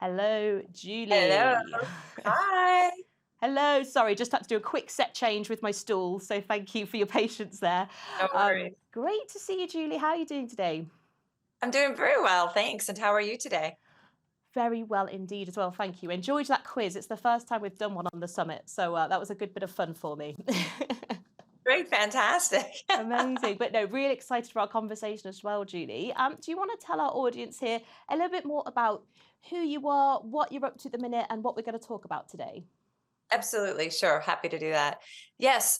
Hello, Hello. Julie. Hi. Hello. Sorry, just had to do a quick set change with my stool, so thank you for your patience there. No worries. Great to see you, Julie. How are you doing today? I'm doing very well, thanks. And how are you today? Very well indeed as well, thank you. Enjoyed that quiz. It's the first time we've done one on the summit, so that was a good bit of fun for me. Great, fantastic. Amazing. But no, really excited for our conversation as well, Julie. Do you want to tell our audience here a little bit more about who you are, what you're up to at the minute, and what we're going to talk about today? Absolutely, sure. Happy to do that. Yes.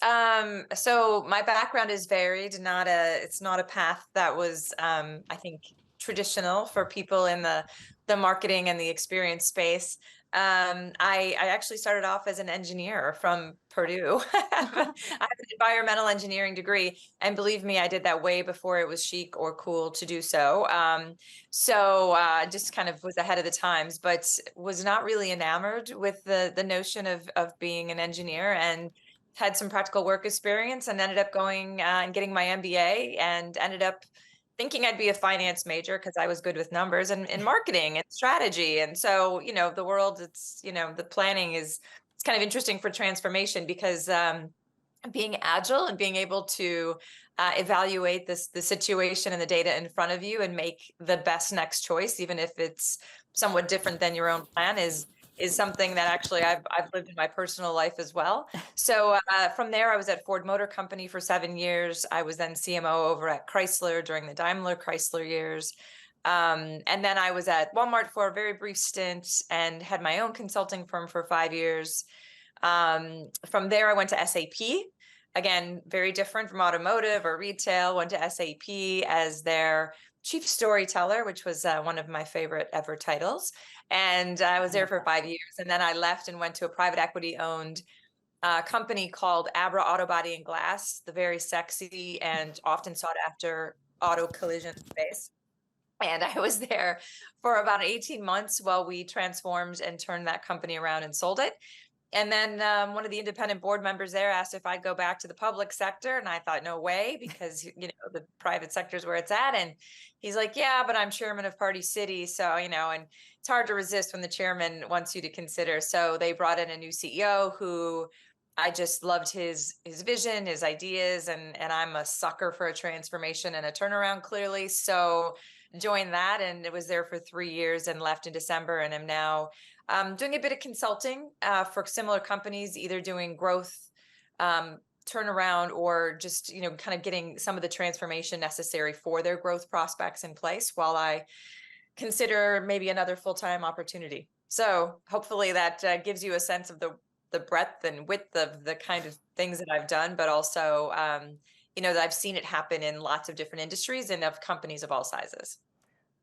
So my background is varied, it's not a path that was I think traditional for people in the marketing and the experience space. I actually started off as an engineer from Purdue. I have an environmental engineering degree, and believe me, I did that way before it was chic or cool to do so. Just kind of was ahead of the times, but was not really enamored with the notion of being an engineer, and had some practical work experience, and ended up going and getting my MBA, and ended up thinking I'd be a finance major because I was good with numbers and marketing and strategy. And so, the world, the planning is, it's kind of interesting for transformation because being agile and being able to evaluate the situation and the data in front of you and make the best next choice, even if it's somewhat different than your own plan, is something that actually I've lived in my personal life as well. So from there, I was at Ford Motor Company for 7 years. I was then CMO over at Chrysler during the Daimler Chrysler years. And then I was at Walmart for a very brief stint and had my own consulting firm for 5 years. From there, I went to SAP. Again, very different from automotive or retail. Went to SAP as their chief storyteller, which was one of my favorite ever titles. And I was I there love for that. 5 years. And then I left and went to a private equity owned company called Abra Auto Body and Glass, the very sexy and often sought after auto collision space. And I was there for about 18 months while we transformed and turned that company around and sold it. And then one of the independent board members there asked if I'd go back to the public sector. And I thought, no way, because, the private sector is where it's at. And he's like, yeah, but I'm chairman of Party City. So, and it's hard to resist when the chairman wants you to consider. So they brought in a new CEO who I just loved his vision, his ideas, and I'm a sucker for a transformation and a turnaround, clearly. So joined that, and it was there for 3 years and left in December, and am now doing a bit of consulting for similar companies, either doing growth, turnaround, or just kind of getting some of the transformation necessary for their growth prospects in place while I consider maybe another full-time opportunity. So hopefully that gives you a sense of the breadth and width of the kind of things that I've done, but also that I've seen it happen in lots of different industries and of companies of all sizes.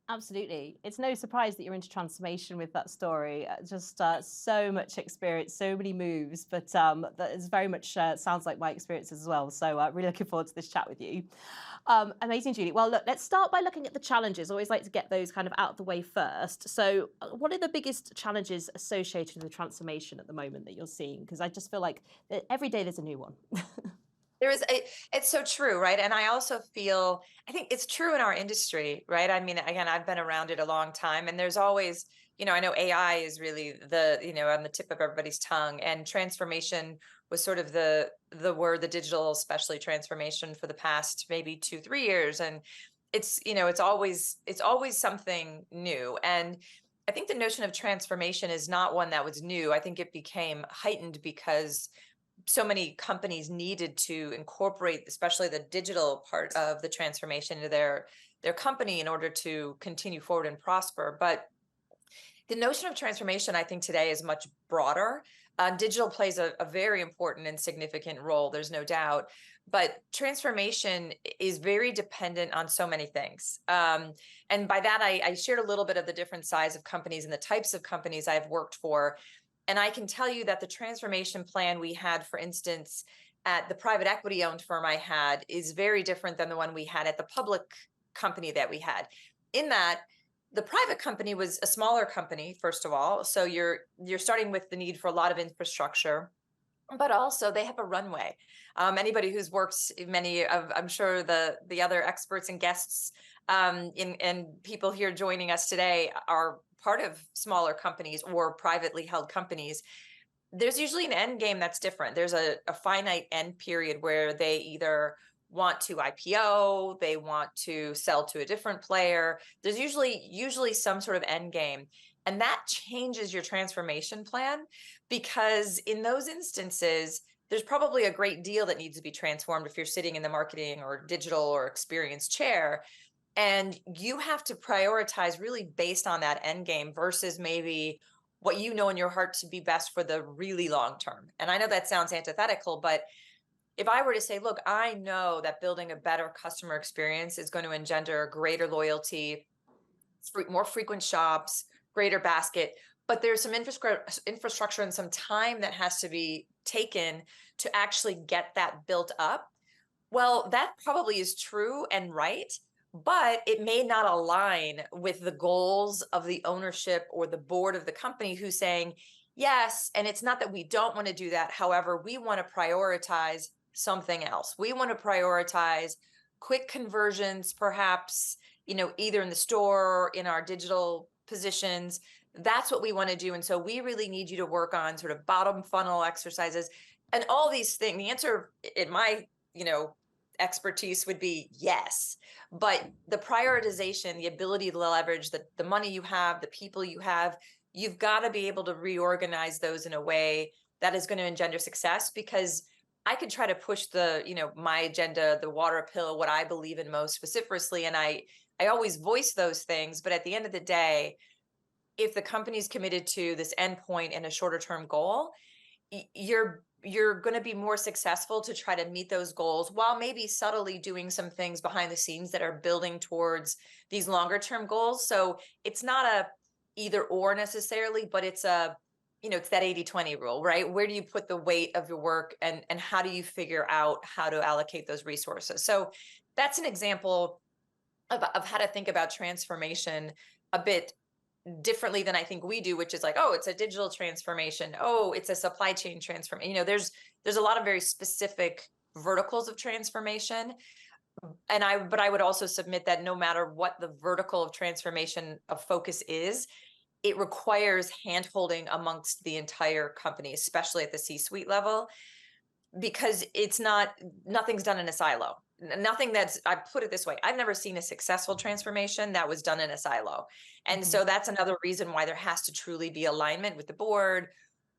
Absolutely. It's no surprise that you're into transformation with that story. Just so much experience, so many moves, but that is very much sounds like my experiences as well. So really looking forward to this chat with you. Amazing, Julie. Well, look, let's start by looking at the challenges. Always like to get those kind of out of the way first. So what are the biggest challenges associated with the transformation at the moment that you're seeing? Because I just feel like every day there's a new one. It's so true, right? And I also feel, I think it's true in our industry, right? I mean, again, I've been around it a long time, and there's always, I know AI is really on the tip of everybody's tongue, and transformation was sort of the word, the digital, especially transformation, for the past maybe 2, 3 years. And it's always something new. And I think the notion of transformation is not one that was new. I think it became heightened because so many companies needed to incorporate, especially the digital part of the transformation, into their company in order to continue forward and prosper. But the notion of transformation, I think, today is much broader. Digital plays a very important and significant role, there's no doubt. But transformation is very dependent on so many things. And by that, I shared a little bit of the different size of companies and the types of companies I've worked for. And I can tell you that the transformation plan we had, for instance, at the private equity owned firm I had, is very different than the one we had at the public company that we had. In that, the private company was a smaller company, first of all. So you're starting with the need for a lot of infrastructure, but also they have a runway. Anybody who's worked, many of, I'm sure the other experts and guests and people here joining us today are part of smaller companies or privately held companies, there's usually an end game that's different. There's a finite end period where they either want to IPO, they want to sell to a different player. There's usually some sort of end game. And that changes your transformation plan, because in those instances, there's probably a great deal that needs to be transformed if you're sitting in the marketing or digital or experience chair. And you have to prioritize really based on that end game versus maybe what you know in your heart to be best for the really long term. And I know that sounds antithetical, but if I were to say, look, I know that building a better customer experience is going to engender greater loyalty, more frequent shops, greater basket, but there's some infrastructure and some time that has to be taken to actually get that built up. Well, that probably is true and right, but it may not align with the goals of the ownership or the board of the company, who's saying, yes, and it's not that we don't want to do that. However, we want to prioritize something else. We want to prioritize quick conversions, perhaps, either in the store or in our digital positions. That's what we want to do. And so we really need you to work on sort of bottom funnel exercises and all these things. The answer in my, expertise would be yes. But the prioritization, the ability to leverage the money you have, the people you have, you've got to be able to reorganize those in a way that is going to engender success. Because I could try to push my agenda, the water pill, what I believe in most vociferously. And I always voice those things. But at the end of the day, if the company's committed to this endpoint and a shorter term goal, you're going to be more successful to try to meet those goals while maybe subtly doing some things behind the scenes that are building towards these longer term goals. So it's not a either or necessarily, but it's it's that 80-20 rule, right? Where do you put the weight of your work, and how do you figure out how to allocate those resources? So that's an example of how to think about transformation a bit differently than I think we do, which is like, oh, it's a digital transformation. Oh, it's a supply chain transformation. There's a lot of very specific verticals of transformation. But I would also submit that no matter what the vertical of transformation of focus is, it requires handholding amongst the entire company, especially at the C-suite level, because nothing's done in a silo. I put it this way, I've never seen a successful transformation that was done in a silo. And so that's another reason why there has to truly be alignment with the board,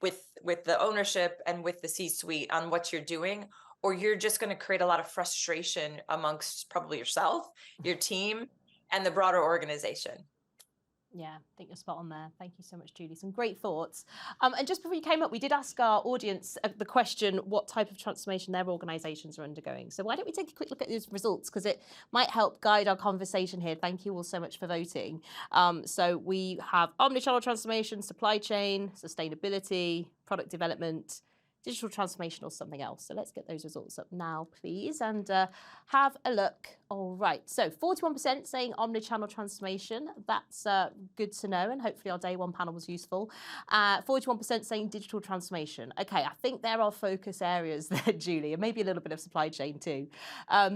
with the ownership, and with the C-suite on what you're doing, or you're just going to create a lot of frustration amongst probably yourself, your team, and the broader organization. Yeah, I think you're spot on there. Thank you so much, Julie. Some great thoughts. And just before you came up, we did ask our audience the question, what type of transformation their organizations are undergoing. So why don't we take a quick look at those results, because it might help guide our conversation here. Thank you all so much for voting. So we have omnichannel transformation, supply chain, sustainability, product development, digital transformation, or something else. So let's get those results up now, please, and have a look. All right, so 41% saying omnichannel transformation. That's good to know, and hopefully our day one panel was useful. 41% saying digital transformation. Okay, I think there are focus areas there, Julie, and maybe a little bit of supply chain too.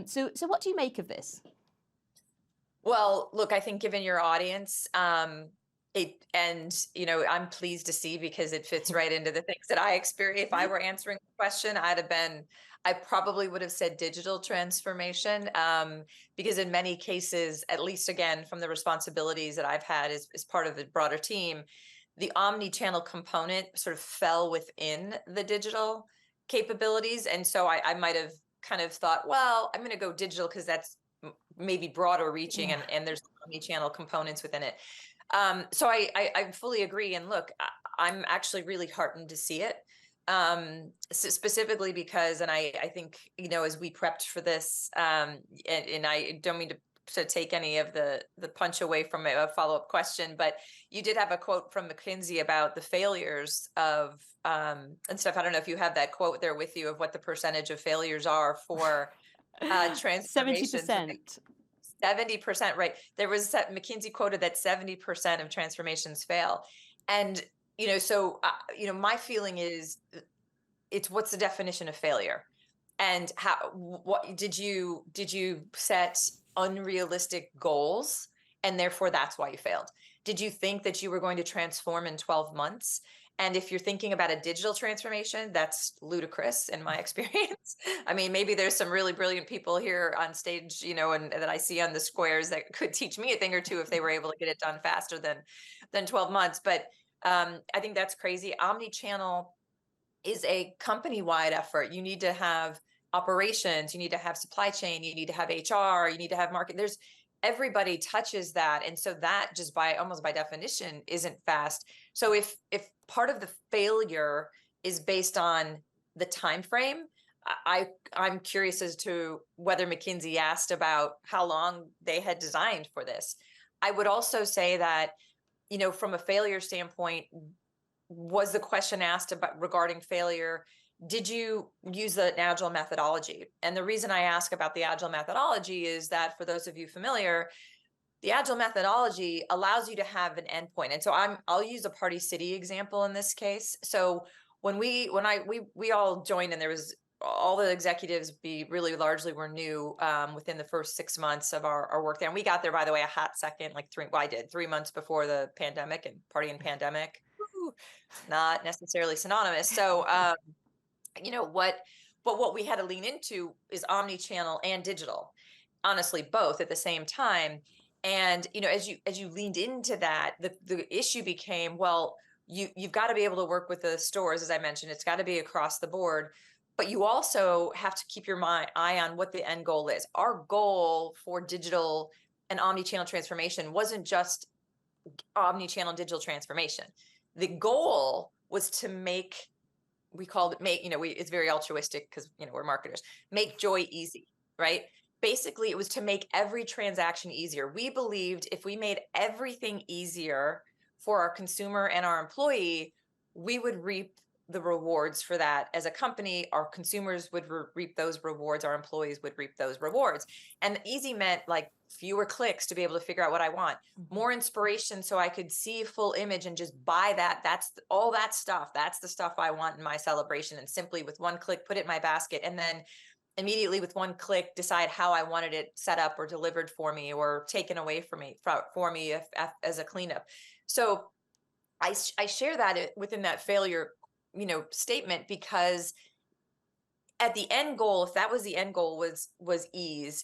So what do you make of this? Well, look, I think given your audience, I'm pleased to see, because it fits right into the things that I experience. If I were answering the question, I probably would have said digital transformation, because in many cases, at least again, from the responsibilities that I've had as part of the broader team, the omni-channel component sort of fell within the digital capabilities. And so I might have kind of thought, well, I'm going to go digital because that's maybe broader reaching, and there's omni-channel components within it. So I fully agree. And look, I'm actually really heartened to see it, specifically because, and I think, as we prepped for this, and I don't mean to take any of the punch away from a follow-up question, but you did have a quote from McKinsey about the failures of, and stuff. I don't know if you have that quote there with you of what the percentage of failures are for transformation. 70%. 70%, right? There was McKinsey quoted that 70% of transformations fail. And, so, my feeling is what's the definition of failure? And what did you set unrealistic goals, and therefore that's why you failed? Did you think that you were going to transform in 12 months? And if you're thinking about a digital transformation, that's ludicrous in my experience. I mean, maybe there's some really brilliant people here on stage, and that I see on the squares that could teach me a thing or two if they were able to get it done faster than 12 months. But I think that's crazy. Omni-channel is a company-wide effort. You need to have operations, you need to have supply chain, you need to have HR, you need to have market. Everybody touches that. And so that just almost by definition isn't fast. So if part of the failure is based on the time frame, I'm curious as to whether McKinsey asked about how long they had designed for this. I would also say that, from a failure standpoint, was the question asked about regarding failure, did you use the agile methodology? And the reason I ask about the agile methodology is that, for those of you familiar, the agile methodology allows you to have an endpoint. And so I'll use a Party City example in this case. So when we all joined, and there was all the executives really largely were new within the first 6 months of our work there. And we got there, by the way, a hot second, like 3 months before the pandemic, and party and pandemic, not necessarily synonymous. So, what we had to lean into is omni-channel and digital, honestly, both at the same time. And, as you leaned into that, the issue became, well, you've got to be able to work with the stores, as I mentioned, it's got to be across the board, but you also have to keep your eye on what the end goal is. Our goal for digital and omni-channel transformation wasn't just omni-channel digital transformation. The goal was to we called it it's very altruistic because, we're marketers, make joy easy, right? Basically, it was to make every transaction easier. We believed if we made everything easier for our consumer and our employee, we would reap the rewards for that as a company. Our consumers would reap those rewards. Our employees would reap those rewards. And easy meant like fewer clicks to be able to figure out what I want, more inspiration so I could see full image and just buy that. That's all that stuff. That's the stuff I want in my celebration. And simply with one click, put it in my basket, and then immediately with one click, decide how I wanted it set up or delivered for me or taken away from me as a cleanup. So I share that within that failure statement, because at the end goal, if that was the end goal, was ease.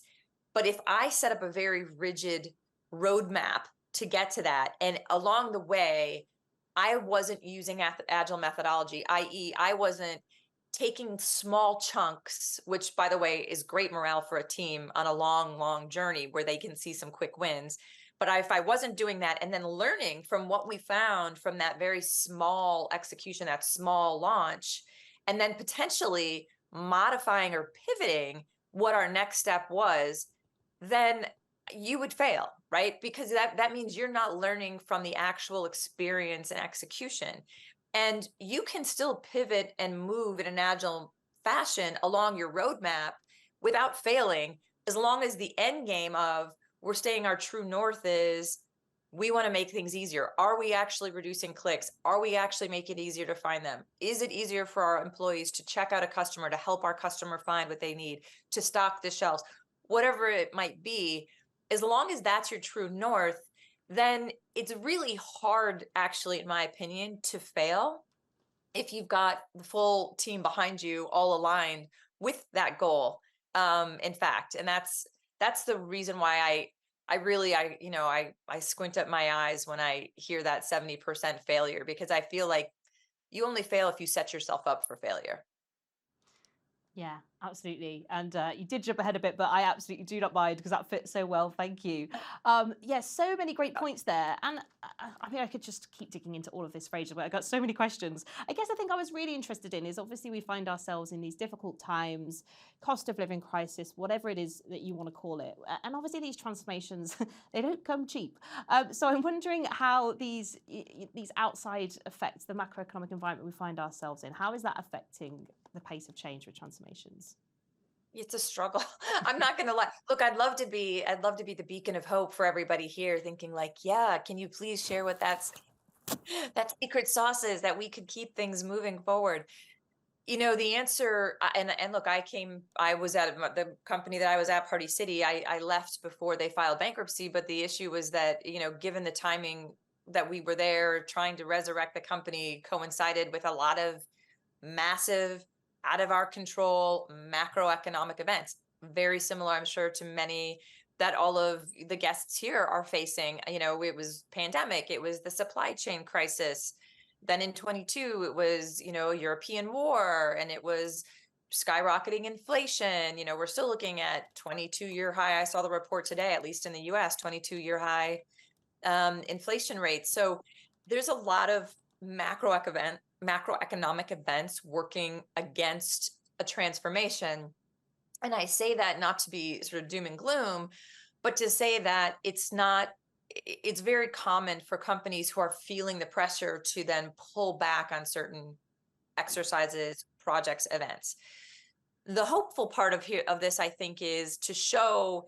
But if I set up a very rigid roadmap to get to that, and along the way, I wasn't using agile methodology, i.e., I wasn't taking small chunks, which, by the way, is great morale for a team on a long, long journey where they can see some quick wins. But if I wasn't doing that and then learning from what we found from that very small execution, that small launch, and then potentially modifying or pivoting what our next step was, then you would fail, right? Because that means you're not learning from the actual experience and execution. And you can still pivot and move in an agile fashion along your roadmap without failing, as long as the end game of we're staying our true north is we want to make things easier. Are we actually reducing clicks? Are we actually making it easier to find them? Is it easier for our employees to check out a customer, to help our customer find what they need, to stock the shelves, whatever it might be? As long as that's your true north, then it's really hard, actually, in my opinion, to fail if you've got the full team behind you, all aligned with that goal. In fact, and that's the reason why I squint at my eyes when I hear that 70% failure, because I feel like you only fail if you set yourself up for failure. Yeah, absolutely. And you did jump ahead a bit, but I absolutely do not mind because that fits so well. Thank you. Yes, so many great points there. And I mean, I could just keep digging into all of this for ages, but I've got so many questions. I guess the thing I was really interested in is, obviously we find ourselves in these difficult times, cost of living crisis, whatever it is that you want to call it. And obviously these transformations, they don't come cheap. So I'm wondering how these outside effects, the macroeconomic environment we find ourselves in, how is that affecting the pace of change with transformations? It's a struggle. I'm not going to lie. Look, I'd love to be the beacon of hope for everybody here, thinking like, yeah, can you please share what that secret sauce is that we could keep things moving forward? The answer, and look, I was at the company that I was at, Party City. I left before they filed bankruptcy, but the issue was that, given the timing that we were there trying to resurrect the company coincided with a lot of massive, out of our control macroeconomic events. Very similar, I'm sure, to many that all of the guests here are facing. You know, it was pandemic, it was the supply chain crisis. Then in 22, it was, you know, European war, and it was skyrocketing inflation. You know, we're still looking at 22-year high. I saw the report today, at least in the US, 22-year high inflation rates. So there's a lot of macroeconomic events working against a transformation. And I say that not to be sort of doom and gloom, but to say that it's very common for companies who are feeling the pressure to then pull back on certain exercises, projects, events. The hopeful part of this, I think, is to show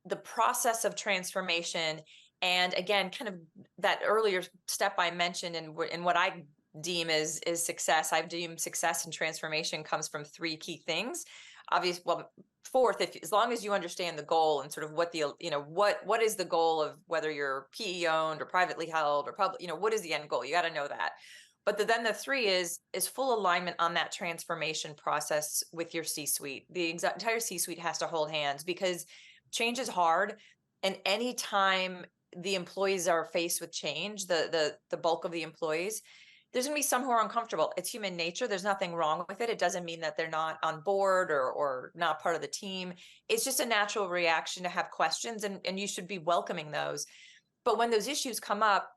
the process of transformation. And again, kind of that earlier step I mentioned, and what I deem is success. I've deemed success and transformation comes from three key things. Obviously, well, fourth, as long as you understand the goal and sort of what the, you know, what is the goal of whether you're PE owned or privately held or public, you know, what is the end goal? You got to know that. But then the three is full alignment on that transformation process with your C-suite. The entire C-suite has to hold hands, because change is hard, and anytime the employees are faced with change, the bulk of the employees, there's going to be some who are uncomfortable. It's human nature. There's nothing wrong with it. It doesn't mean that they're not on board or not part of the team. It's just a natural reaction to have questions, and you should be welcoming those. But when those issues come up,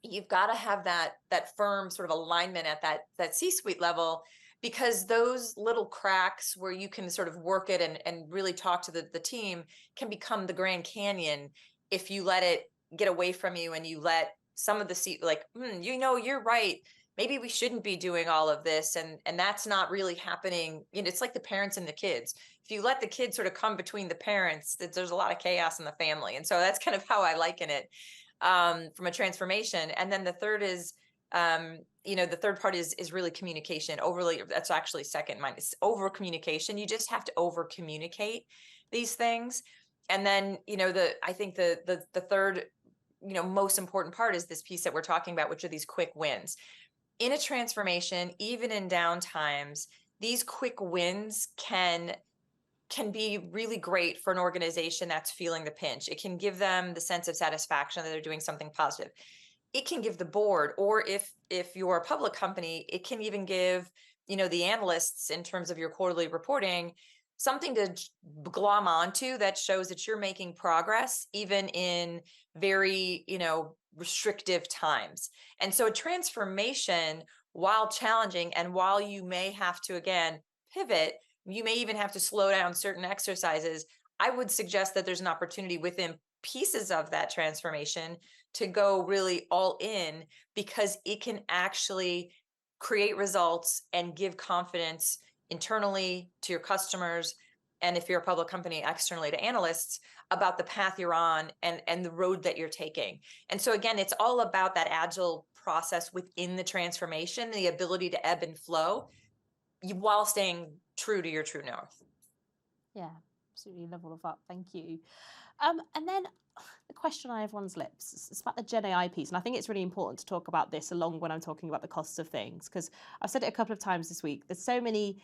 you've got to have that firm sort of alignment at that C-suite level, because those little cracks where you can sort of work it and really talk to the team can become the Grand Canyon if you let it get away from you, and you let some of the like, you know, you're right, maybe we shouldn't be doing all of this, and that's not really happening. You know, it's like the parents and the kids. If you let the kids sort of come between the parents, there's a lot of chaos in the family. And so that's kind of how I liken it, from a transformation. And then the third is, you know, the third part is really communication. Overly, that's actually second. Mine is over communication. You just have to over communicate these things. And then, you know, I think the third, you know, most important part is this piece that we're talking about, which are these quick wins in a transformation. Even in down times, these quick wins can be really great for an organization that's feeling the pinch. It can give them the sense of satisfaction that they're doing something positive. It can give the board, or if you're a public company, it can even give, you know, the analysts, in terms of your quarterly reporting, something to glom onto that shows that you're making progress, even in very, you know, restrictive times. And so a transformation, while challenging, and while you may have to, again, pivot, you may even have to slow down certain exercises, I would suggest that there's an opportunity within pieces of that transformation to go really all in, because it can actually create results and give confidence internally to your customers, and if you're a public company, externally to analysts, about the path you're on and the road that you're taking. And so again, it's all about that agile process within the transformation, the ability to ebb and flow, while staying true to your true north. Yeah, absolutely love all of that. Thank you. And then the question on everyone's lips is about the Gen AI piece. And I think it's really important to talk about this along when I'm talking about the costs of things, because I've said it a couple of times this week. There's so many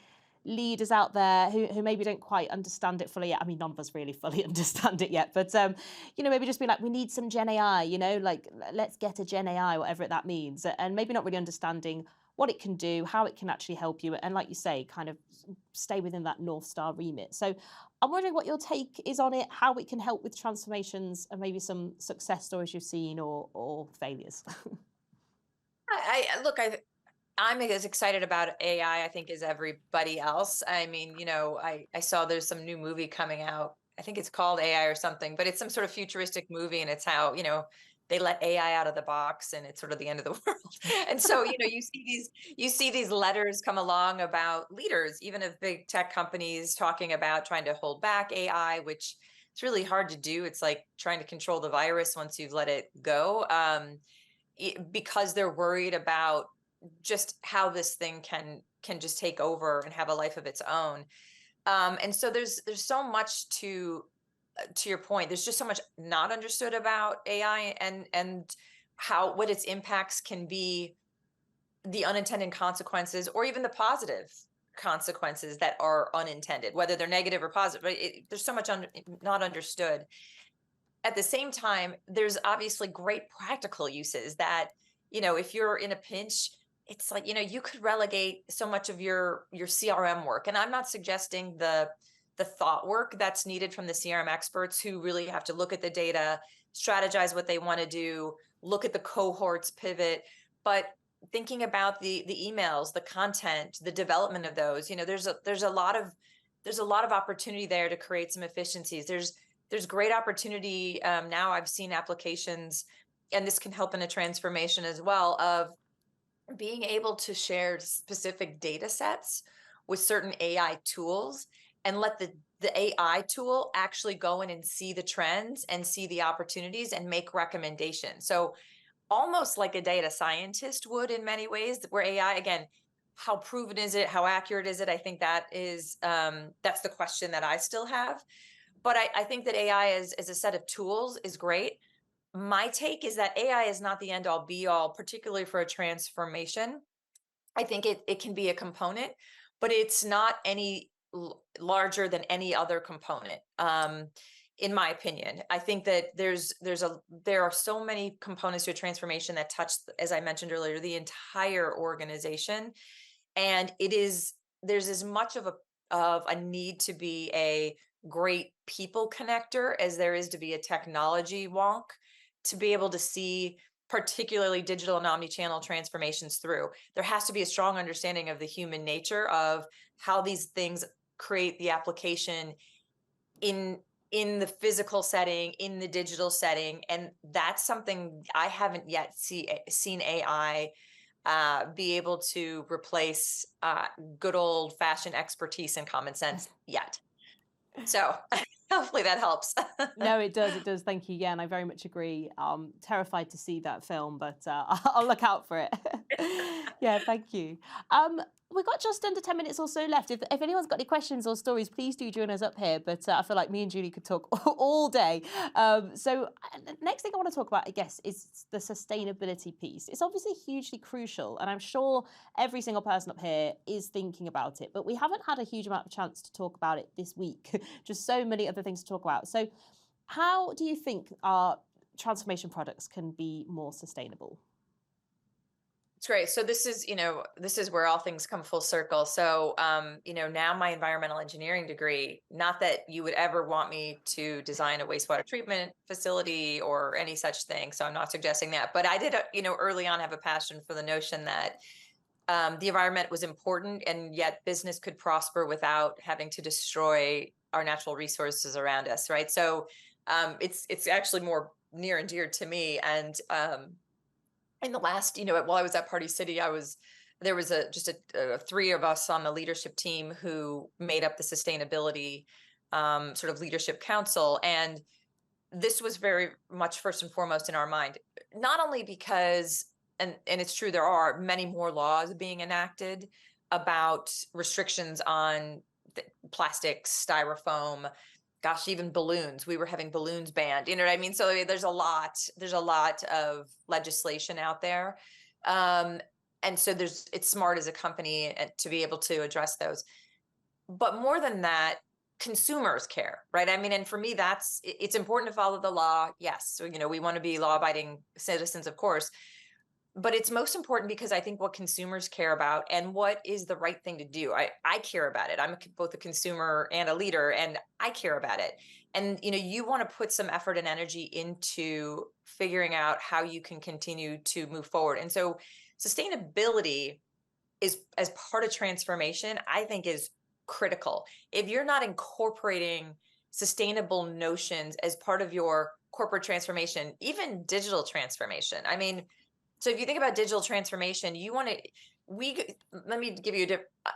leaders out there who maybe don't quite understand it fully yet. I mean, none of us really fully understand it yet, but you know, maybe just be like, we need some Gen AI, you know, like, let's get a Gen AI, whatever that means, and maybe not really understanding what it can do, how it can actually help you, and like you say, kind of stay within that North Star remit. So I'm wondering what your take is on it, how it can help with transformations, and maybe some success stories you've seen or failures. I'm as excited about AI, I think, as everybody else. I mean, you know, I saw there's some new movie coming out. I think it's called AI or something, but it's some sort of futuristic movie, and it's how, you know, they let AI out of the box, and it's sort of the end of the world. And so, you know, you see these letters come along about leaders, even of big tech companies, talking about trying to hold back AI, which it's really hard to do. It's like trying to control the virus once you've let it go, because they're worried about just how this thing can just take over and have a life of its own. And so there's so much to your point. There's just so much not understood about AI, and what its impacts can be, the unintended consequences, or even the positive consequences that are unintended, whether they're negative or positive. But there's so much not understood. At the same time, there's obviously great practical uses that, if you're in a pinch, it's like, you could relegate so much of your CRM work. And I'm not suggesting the thought work that's needed from the CRM experts, who really have to look at the data, strategize what they want to do, look at the cohorts, pivot. But thinking about the emails, the content, the development of those, there's a lot of opportunity there to create some efficiencies. There's great opportunity. Now I've seen applications, and this can help in a transformation as well, of being able to share specific data sets with certain AI tools, and let the AI tool actually go in and see the trends and see the opportunities and make recommendations. So almost like a data scientist would in many ways, where AI, again, how proven is it? How accurate is it? I think that is, that's the question that I still have. But I think that AI as a set of tools is great. My take is that AI is not the end all be all, particularly for a transformation. I think it can be a component, but it's not any larger than any other component. In my opinion, I think that there are so many components to a transformation that touch, as I mentioned earlier, the entire organization. And there's as much of a need to be a great people connector as there is to be a technology wonk, to be able to see particularly digital and omni-channel transformations through. There has to be a strong understanding of the human nature of how these things create the application in the physical setting, in the digital setting. And that's something I haven't yet seen AI be able to replace good old fashioned expertise and common sense yet. So hopefully that helps. No, it does. It does. Thank you. Yeah, and I very much agree. Terrified to see that film, but I'll look out for it. Yeah, thank you. We've got just under 10 minutes or so left. If anyone's got any questions or stories, please do join us up here. But I feel like me and Julie could talk all day. So the next thing I want to talk about, I guess, is the sustainability piece. It's obviously hugely crucial, and I'm sure every single person up here is thinking about it. But we haven't had a huge amount of chance to talk about it this week. Just so many other things to talk about. So how do you think our transformation products can be more sustainable? It's great. So this is where all things come full circle. So, now my environmental engineering degree, not that you would ever want me to design a wastewater treatment facility or any such thing. So I'm not suggesting that, but I did, early on have a passion for the notion that the environment was important, and yet business could prosper without having to destroy our natural resources around us. Right. So it's actually more near and dear to me. And in the last, while I was at Party City, there was just three of us on the leadership team who made up the sustainability sort of leadership council. And this was very much first and foremost in our mind, not only because, and it's true, there are many more laws being enacted about restrictions on plastics, styrofoam, gosh, even balloons. We were having balloons banned. You know what I mean? So there's a lot of legislation out there. And so it's smart as a company to be able to address those. But more than that, consumers care, right? I mean, and for me, it's important to follow the law. Yes. So, we want to be law-abiding citizens, of course. But it's most important because I think what consumers care about and what is the right thing to do. I care about it. I'm both a consumer and a leader, and I care about it. And, you want to put some effort and energy into figuring out how you can continue to move forward. And so sustainability is, as part of transformation, I think is critical. If you're not incorporating sustainable notions as part of your corporate transformation, even digital transformation, I mean, so if you think about digital transformation, let me give you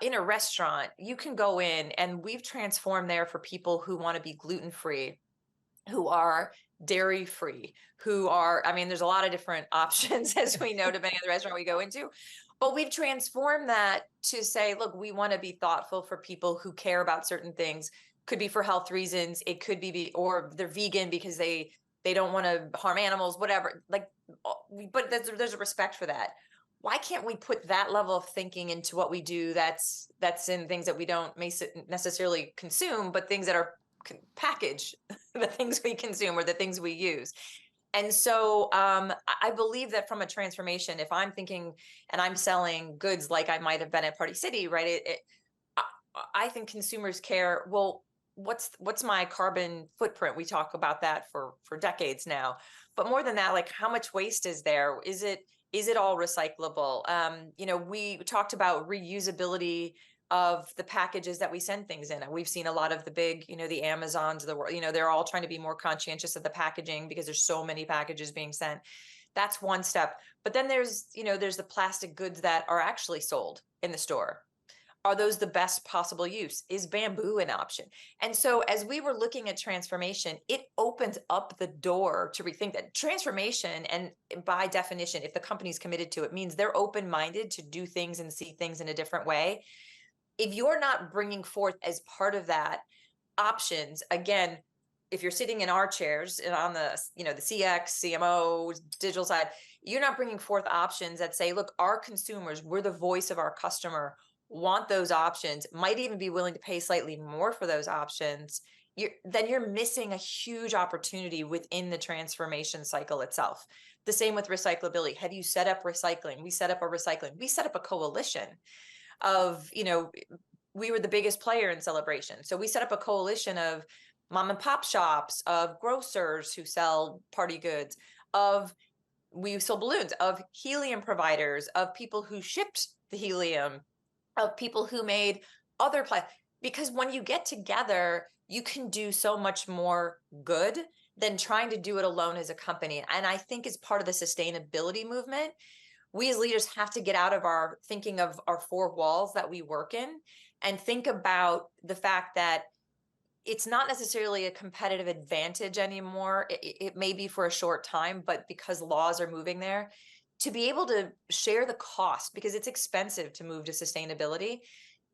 in a restaurant, you can go in and we've transformed there for people who want to be gluten-free, who are dairy-free, there's a lot of different options, as we know, depending on the restaurant we go into. But we've transformed that to say, look, we want to be thoughtful for people who care about certain things. Could be for health reasons. It could be, or they're vegan because they they don't want to harm animals, whatever. Like, but there's a respect for that. Why can't we put that level of thinking into what we do? That's in things that we don't necessarily consume, but things that are packaged, the things we consume or the things we use. And so I believe that from a transformation, if I'm thinking and I'm selling goods like I might have been at Party City, right? I think consumers care, well, what's my carbon footprint? We talk about that for decades now. But more than that, like, how much waste is there? Is it all recyclable? We talked about reusability of the packages that we send things in. And we've seen a lot of the big, the Amazons of the world, they're all trying to be more conscientious of the packaging because there's so many packages being sent. That's one step. But then there's the plastic goods that are actually sold in the store. Are those the best possible use? Is bamboo an option? And so as we were looking at transformation, it opened up the door to rethink that transformation. And by definition, if the company's committed to it, means they're open-minded to do things and see things in a different way. If you're not bringing forth as part of that options, again, if you're sitting in our chairs and on the, the CX, CMO, digital side, you're not bringing forth options that say, look, our consumers, we're the voice of our customer, want those options, might even be willing to pay slightly more for those options, then you're missing a huge opportunity within the transformation cycle itself. The same with recyclability. Have you set up recycling? We set up a coalition of, we were the biggest player in Celebration. So we set up a coalition of mom and pop shops, of grocers who sell party goods, we sold balloons, of helium providers, of people who shipped the helium, of people who made other because when you get together, you can do so much more good than trying to do it alone as a company. And I think as part of the sustainability movement, we as leaders have to get out of our thinking of our four walls that we work in and think about the fact that it's not necessarily a competitive advantage anymore. It may be for a short time, but because laws are moving there, to be able to share the cost, because it's expensive to move to sustainability,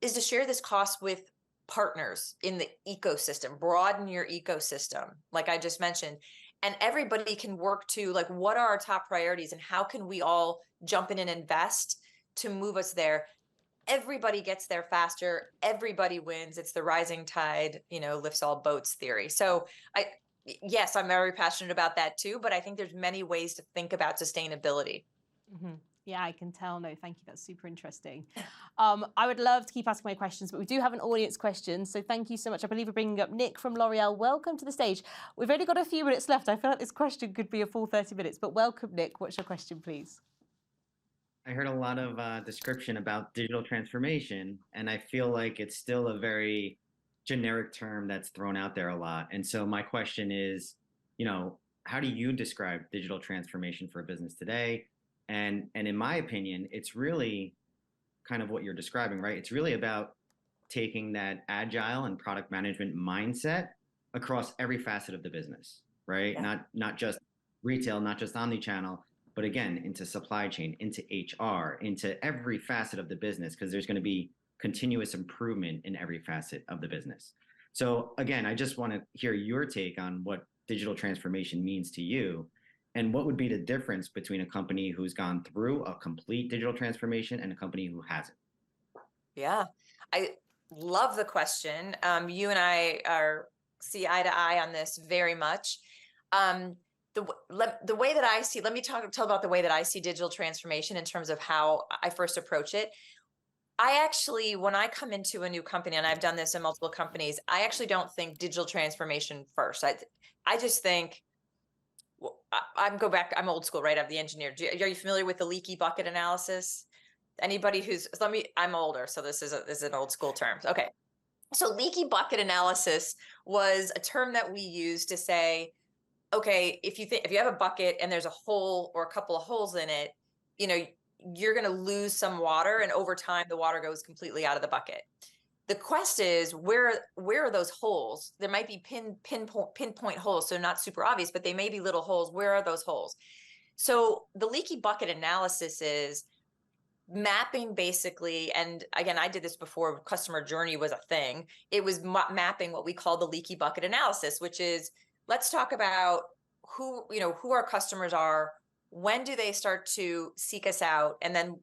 is to share this cost with partners in the ecosystem, broaden your ecosystem, like I just mentioned. And everybody can work to, like, what are our top priorities and how can we all jump in and invest to move us there? Everybody gets there faster. Everybody wins. It's the rising tide, lifts all boats theory. So yes, I'm very passionate about that too, but I think there's many ways to think about sustainability. Mm-hmm. Yeah, I can tell. No, thank you. That's super interesting. I would love to keep asking my questions, but we do have an audience question. So thank you so much. I believe we're bringing up Nick from L'Oreal. Welcome to the stage. We've only got a few minutes left. I feel like this question could be a full 30 minutes, but welcome, Nick. What's your question, please? I heard a lot of description about digital transformation, and I feel like it's still a very generic term that's thrown out there a lot. And so my question is, how do you describe digital transformation for a business today? And in my opinion, it's really kind of what you're describing, right? It's really about taking that agile and product management mindset across every facet of the business, right? Yeah. Not just retail, not just omnichannel, but again, into supply chain, into HR, into every facet of the business, because there's going to be continuous improvement in every facet of the business. So again, I just want to hear your take on what digital transformation means to you, and what would be the difference between a company who's gone through a complete digital transformation and a company who hasn't. Yeah, I love the question. You and I see eye to eye on this very much. The way that I see, let me tell about the way that I see digital transformation in terms of how I first approach it. I actually, when I come into a new company, and I've done this in multiple companies, I actually don't think digital transformation first. I just think, I'm old school, right? I'm the engineer. Are you familiar with the leaky bucket analysis? Anybody I'm older, so this is an old school term. Okay. So leaky bucket analysis was a term that we used to say, okay, if you have a bucket and there's a hole or a couple of holes in it, you're going to lose some water, and over time the water goes completely out of the bucket. The quest is, where are those holes? There might be pinpoint holes, so not super obvious, but they may be little holes. Where are those holes? So the leaky bucket analysis is mapping, basically, and again, I did this before customer journey was a thing. It was mapping what we call the leaky bucket analysis, which is, let's talk about who our customers are, when do they start to seek us out, and then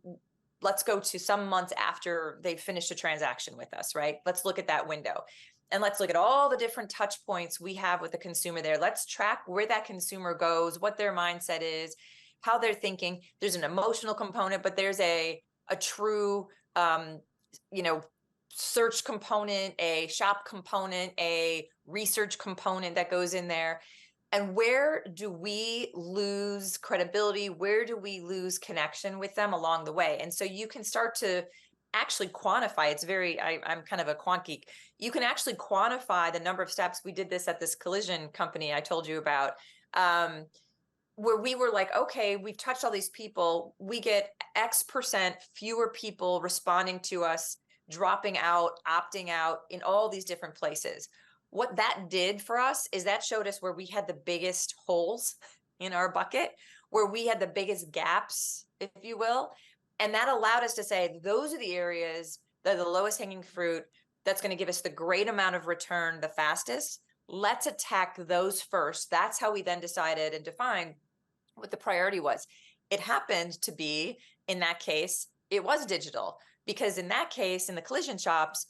let's go to some months after they've finished a transaction with us, right? Let's look at that window. And let's look at all the different touch points we have with the consumer there. Let's track where that consumer goes, what their mindset is, how they're thinking. There's an emotional component, but there's a true, search component, a shop component, a research component that goes in there. And where do we lose credibility? Where do we lose connection with them along the way? And so you can start to actually quantify. It's I'm kind of a quant geek. You can actually quantify the number of steps. We did this at this collision company I told you about, where we were like, okay, we've touched all these people. We get X% fewer people responding to us, dropping out, opting out in all these different places. What that did for us is that showed us where we had the biggest holes in our bucket, where we had the biggest gaps, if you will. And that allowed us to say, those are the areas that are the lowest hanging fruit, that's going to give us the great amount of return the fastest. Let's attack those first. That's how we then decided and defined what the priority was. It happened to be, in that case, it was digital, because in that case, in the collision shops,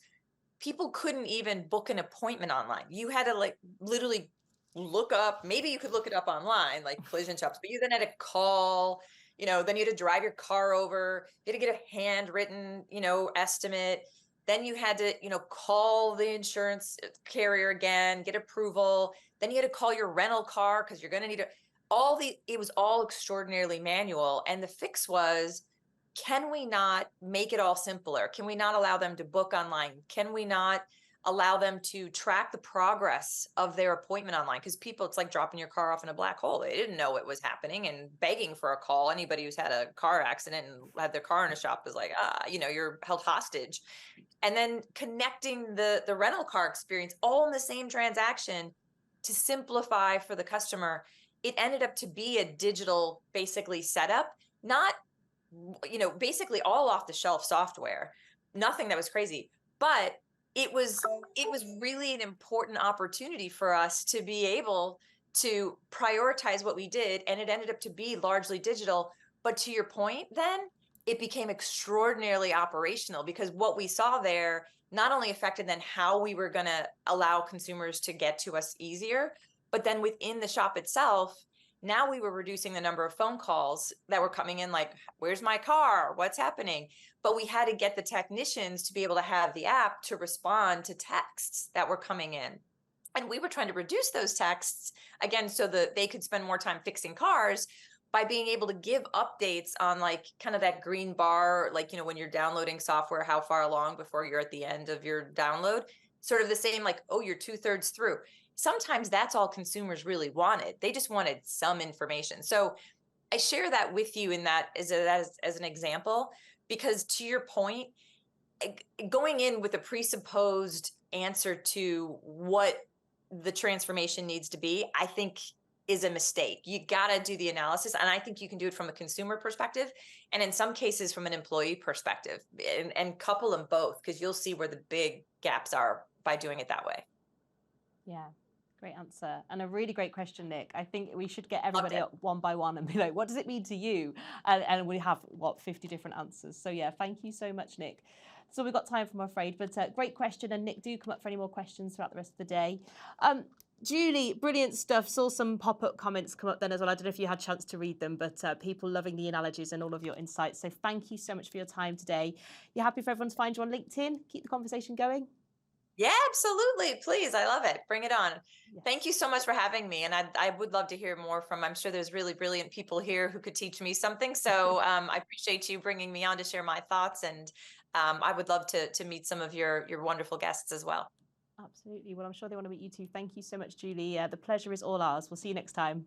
people couldn't even book an appointment online. You had to literally look up, maybe you could look it up online, like collision shops, but you then had to call, then you had to drive your car over, you had to get a handwritten, estimate. Then you had to, call the insurance carrier again, get approval. Then you had to call your rental car because you're going to need it was all extraordinarily manual. And the fix was, can we not make it all simpler? Can we not allow them to book online? Can we not allow them to track the progress of their appointment online? Because people, it's like dropping your car off in a black hole. They didn't know it was happening and begging for a call. Anybody who's had a car accident and had their car in a shop is like, you're held hostage. And then connecting the rental car experience all in the same transaction to simplify for the customer. It ended up to be a digital, basically, setup, not basically all off the shelf software, nothing that was crazy, but it was really an important opportunity for us to be able to prioritize what we did. And it ended up to be largely digital. But to your point, then it became extraordinarily operational, because what we saw there not only affected then how we were going to allow consumers to get to us easier, but then within the shop itself, now we were reducing the number of phone calls that were coming in, like, where's my car? What's happening? But we had to get the technicians to be able to have the app to respond to texts that were coming in. And we were trying to reduce those texts, again, so that they could spend more time fixing cars, by being able to give updates on kind of that green bar, when you're downloading software, how far along before you're at the end of your download, sort of the same, oh, you're 2/3 through. Sometimes that's all consumers really wanted. They just wanted some information. So I share that with you in that as an example, because to your point, going in with a presupposed answer to what the transformation needs to be, I think is a mistake. You got to do the analysis. And I think you can do it from a consumer perspective, and in some cases from an employee perspective, and couple them both, because you'll see where the big gaps are by doing it that way. Yeah. Great answer. And a really great question, Nick. I think we should get everybody up one by one and be like, what does it mean to you? And we have, 50 different answers. So yeah, thank you so much, Nick. So we've got time for, I'm afraid, but great question. And Nick, do come up for any more questions throughout the rest of the day. Julie, brilliant stuff. Saw some pop-up comments come up then as well. I don't know if you had a chance to read them, but people loving the analogies and all of your insights. So thank you so much for your time today. You happy for everyone to find you on LinkedIn? Keep the conversation going? Yeah, absolutely. Please. I love it. Bring it on. Yes. Thank you so much for having me. And I would love to hear more from, I'm sure there's really brilliant people here who could teach me something. So I appreciate you bringing me on to share my thoughts. And I would love to meet some of your wonderful guests as well. Absolutely. Well, I'm sure they want to meet you too. Thank you so much, Julie. The pleasure is all ours. We'll see you next time.